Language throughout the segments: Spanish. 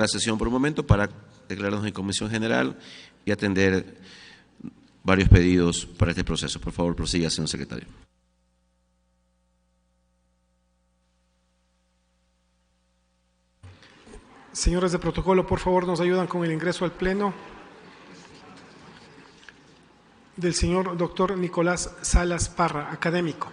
la sesión por un momento para declararnos en comisión general y atender varios pedidos para este proceso. Por favor, prosiga, señor secretario. Señores de protocolo, por favor, nos ayudan con el ingreso al pleno del señor doctor Nicolás Salas Parra, académico.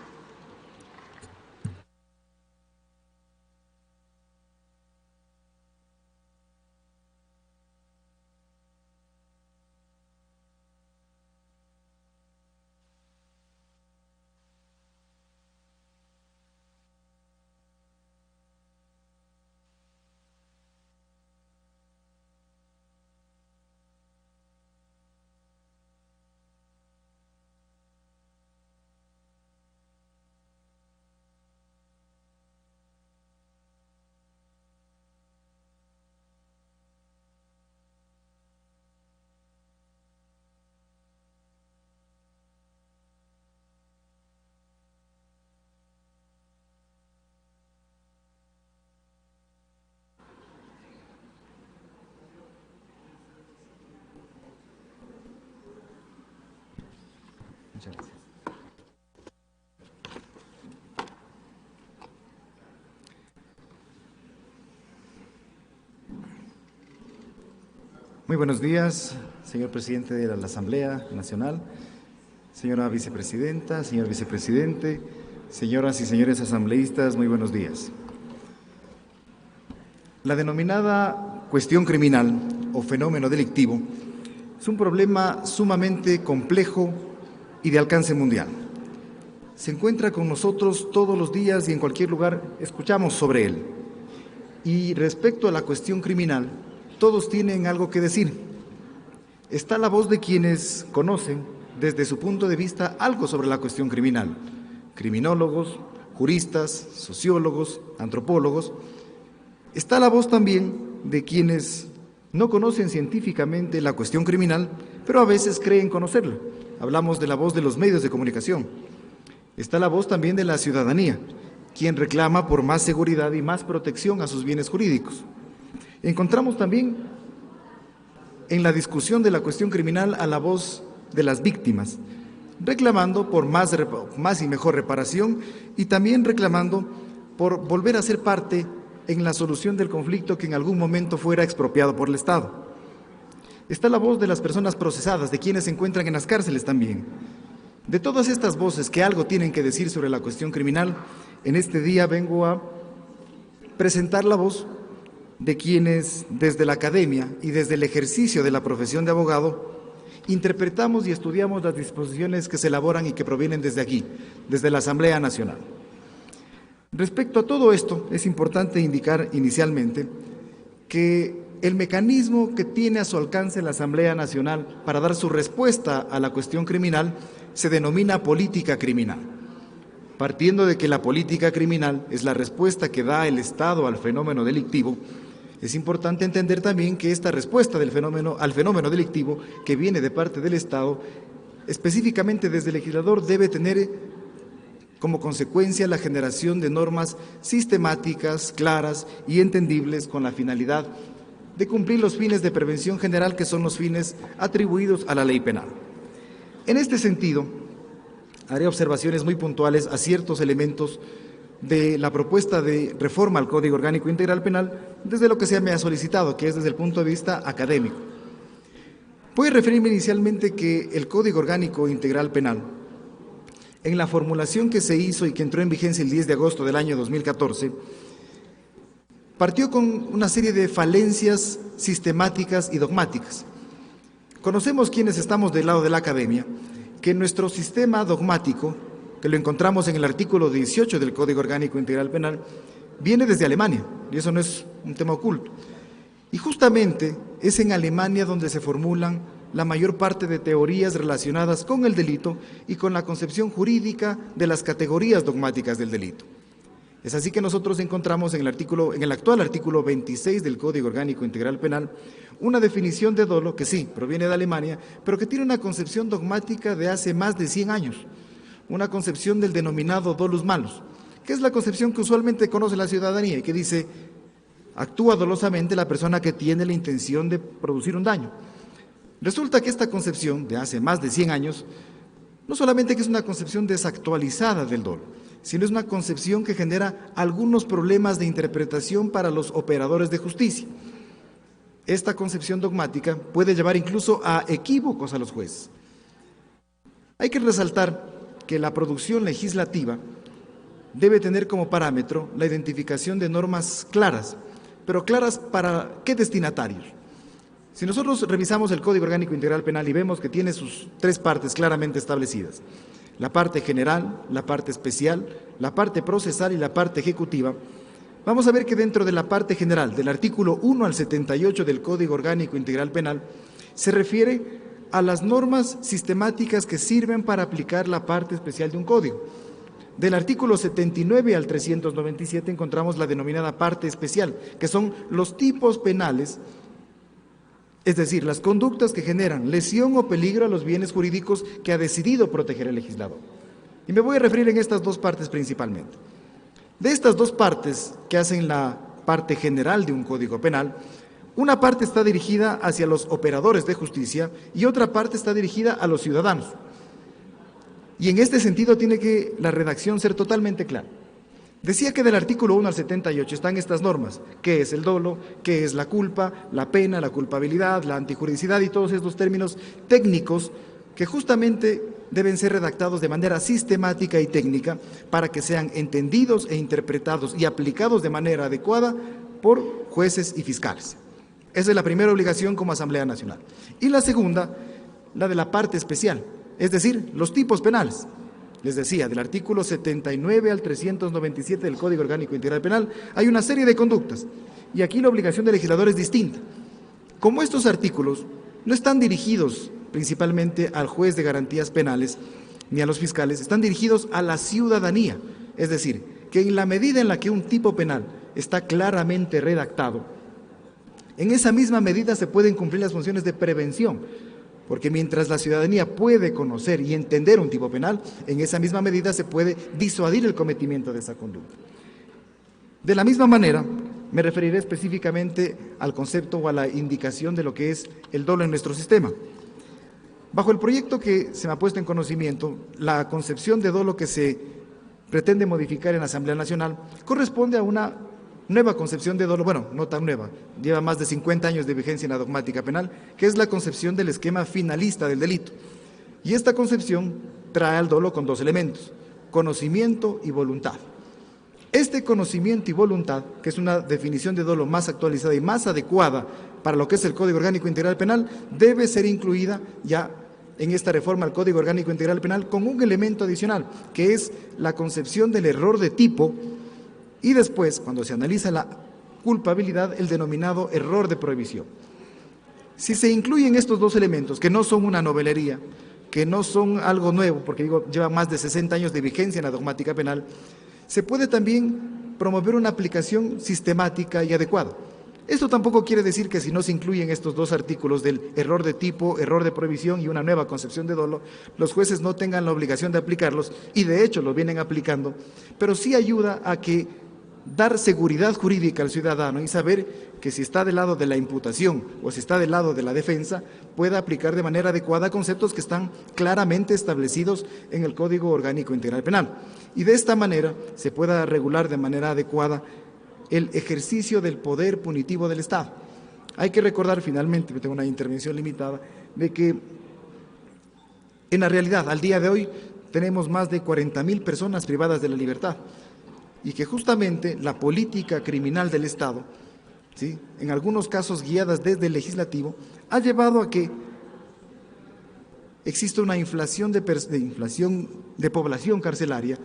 Muchas gracias. Muy buenos días, señor presidente de la Asamblea Nacional, señora vicepresidenta, señor vicepresidente, señoras y señores asambleístas, muy buenos días. La denominada cuestión criminal o fenómeno delictivo es un problema sumamente complejo y de alcance mundial. Se encuentra con nosotros todos los días y en cualquier lugar escuchamos sobre él. Y respecto a la cuestión criminal, todos tienen algo que decir. Está la voz de quienes conocen desde su punto de vista algo sobre la cuestión criminal. Criminólogos, juristas, sociólogos, antropólogos. Está la voz también de quienes no conocen científicamente la cuestión criminal, pero a veces creen conocerla. Hablamos de la voz de los medios de comunicación. Está la voz también de la ciudadanía, quien reclama por más seguridad y más protección a sus bienes jurídicos. Encontramos también en la discusión de la cuestión criminal a la voz de las víctimas, reclamando por más y mejor reparación y también reclamando por volver a ser parte en la solución del conflicto que en algún momento fuera expropiado por el Estado. Está la voz de las personas procesadas, de quienes se encuentran en las cárceles también. De todas estas voces que algo tienen que decir sobre la cuestión criminal, en este día vengo a presentar la voz de quienes desde la academia y desde el ejercicio de la profesión de abogado interpretamos y estudiamos las disposiciones que se elaboran y que provienen desde aquí, desde la Asamblea Nacional. Respecto a todo esto, es importante indicar inicialmente que el mecanismo que tiene a su alcance la Asamblea Nacional para dar su respuesta a la cuestión criminal se denomina política criminal. Partiendo de que la política criminal es la respuesta que da el Estado al fenómeno delictivo, es importante entender también que esta respuesta al fenómeno delictivo que viene de parte del Estado, específicamente desde el legislador, debe tener como consecuencia la generación de normas sistemáticas, claras y entendibles con la finalidad de cumplir los fines de prevención general que son los fines atribuidos a la ley penal. En este sentido, haré observaciones muy puntuales a ciertos elementos de la propuesta de reforma al Código Orgánico Integral Penal desde lo que se me ha solicitado, que es desde el punto de vista académico. Voy a referirme inicialmente que el Código Orgánico Integral Penal, en la formulación que se hizo y que entró en vigencia el 10 de agosto del año 2014, partió con una serie de falencias sistemáticas y dogmáticas. Conocemos quienes estamos del lado de la academia que nuestro sistema dogmático, que lo encontramos en el artículo 18 del Código Orgánico Integral Penal, viene desde Alemania, y eso no es un tema oculto. Y justamente es en Alemania donde se formulan la mayor parte de teorías relacionadas con el delito y con la concepción jurídica de las categorías dogmáticas del delito. Es así que nosotros encontramos en el actual artículo 26 del Código Orgánico Integral Penal una definición de dolo que sí, proviene de Alemania, pero que tiene una concepción dogmática de hace más de 100 años, una concepción del denominado dolus malus, que es la concepción que usualmente conoce la ciudadanía y que dice, actúa dolosamente la persona que tiene la intención de producir un daño. Resulta que esta concepción de hace más de 100 años, no solamente que es una concepción desactualizada del dolo, sino es una concepción que genera algunos problemas de interpretación para los operadores de justicia. Esta concepción dogmática puede llevar incluso a equívocos a los jueces. Hay que resaltar que la producción legislativa debe tener como parámetro la identificación de normas claras, pero claras para qué destinatarios. Si nosotros revisamos el Código Orgánico Integral Penal y vemos que tiene sus 3 partes claramente establecidas, la parte general, la parte especial, la parte procesal y la parte ejecutiva, vamos a ver que dentro de la parte general, del artículo 1 al 78 del Código Orgánico Integral Penal, se refiere a las normas sistemáticas que sirven para aplicar la parte especial de un código. Del artículo 79 al 397 encontramos la denominada parte especial, que son los tipos penales, es decir, las conductas que generan lesión o peligro a los bienes jurídicos que ha decidido proteger el legislador. Y me voy a referir en estas 2 partes principalmente. De estas 2 partes que hacen la parte general de un código penal, una parte está dirigida hacia los operadores de justicia y otra parte está dirigida a los ciudadanos. Y en este sentido tiene que la redacción ser totalmente clara. Decía que del artículo 1 al 78 están estas normas, qué es el dolo, qué es la culpa, la pena, la culpabilidad, la antijuridicidad y todos estos términos técnicos que justamente deben ser redactados de manera sistemática y técnica para que sean entendidos e interpretados y aplicados de manera adecuada por jueces y fiscales. Esa es la primera obligación como Asamblea Nacional. Y la segunda, la de la parte especial, es decir, los tipos penales. Les decía, del artículo 79 al 397 del Código Orgánico Integral Penal hay una serie de conductas y aquí la obligación del legislador es distinta. Como estos artículos no están dirigidos principalmente al juez de garantías penales ni a los fiscales, están dirigidos a la ciudadanía, es decir, que en la medida en la que un tipo penal está claramente redactado, en esa misma medida se pueden cumplir las funciones de prevención, porque mientras la ciudadanía puede conocer y entender un tipo penal, en esa misma medida se puede disuadir el cometimiento de esa conducta. De la misma manera, me referiré específicamente al concepto o a la indicación de lo que es el dolo en nuestro sistema. Bajo el proyecto que se me ha puesto en conocimiento, la concepción de dolo que se pretende modificar en la Asamblea Nacional corresponde a una nueva concepción de dolo, bueno, no tan nueva, lleva más de 50 años de vigencia en la dogmática penal, que es la concepción del esquema finalista del delito. Y esta concepción trae al dolo con 2 elementos, conocimiento y voluntad. Este conocimiento y voluntad, que es una definición de dolo más actualizada y más adecuada para lo que es el Código Orgánico Integral Penal, debe ser incluida ya en esta reforma al Código Orgánico Integral Penal con un elemento adicional, que es la concepción del error de tipo y después, cuando se analiza la culpabilidad, el denominado error de prohibición. Si se incluyen estos 2 elementos, que no son una novelería, que no son algo nuevo, porque digo, lleva más de 60 años de vigencia en la dogmática penal, se puede también promover una aplicación sistemática y adecuada. Esto tampoco quiere decir que si no se incluyen estos 2 artículos del error de tipo, error de prohibición y una nueva concepción de dolo, los jueces no tengan la obligación de aplicarlos y de hecho lo vienen aplicando, pero sí ayuda a que dar seguridad jurídica al ciudadano y saber que si está del lado de la imputación o si está del lado de la defensa, pueda aplicar de manera adecuada conceptos que están claramente establecidos en el Código Orgánico Integral Penal. Y de esta manera se pueda regular de manera adecuada el ejercicio del poder punitivo del Estado. Hay que recordar finalmente, tengo una intervención limitada, de que en la realidad, al día de hoy, tenemos más de 40.000 personas privadas de la libertad y que justamente la política criminal del Estado, ¿sí?, en algunos casos guiadas desde el legislativo, ha llevado a que existe una inflación de población carcelaria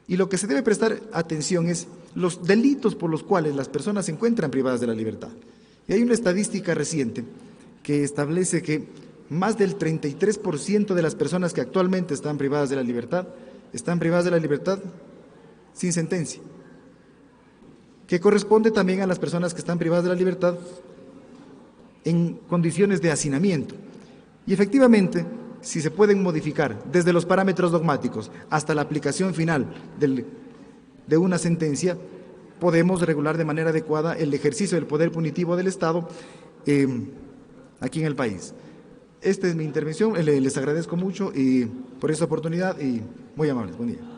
y lo que se debe prestar atención es los delitos por los cuales las personas se encuentran privadas de la libertad. Y hay una estadística reciente que establece que más del 33% de las personas que actualmente están privadas de la libertad sin sentencia, que corresponde también a las personas que están privadas de la libertad en condiciones de hacinamiento. Y efectivamente, si se pueden modificar desde los parámetros dogmáticos hasta la aplicación final de una sentencia, podemos regular de manera adecuada el ejercicio del poder punitivo del Estado aquí en el país. Esta es mi intervención, les agradezco mucho por esta oportunidad y muy amables. Buen día.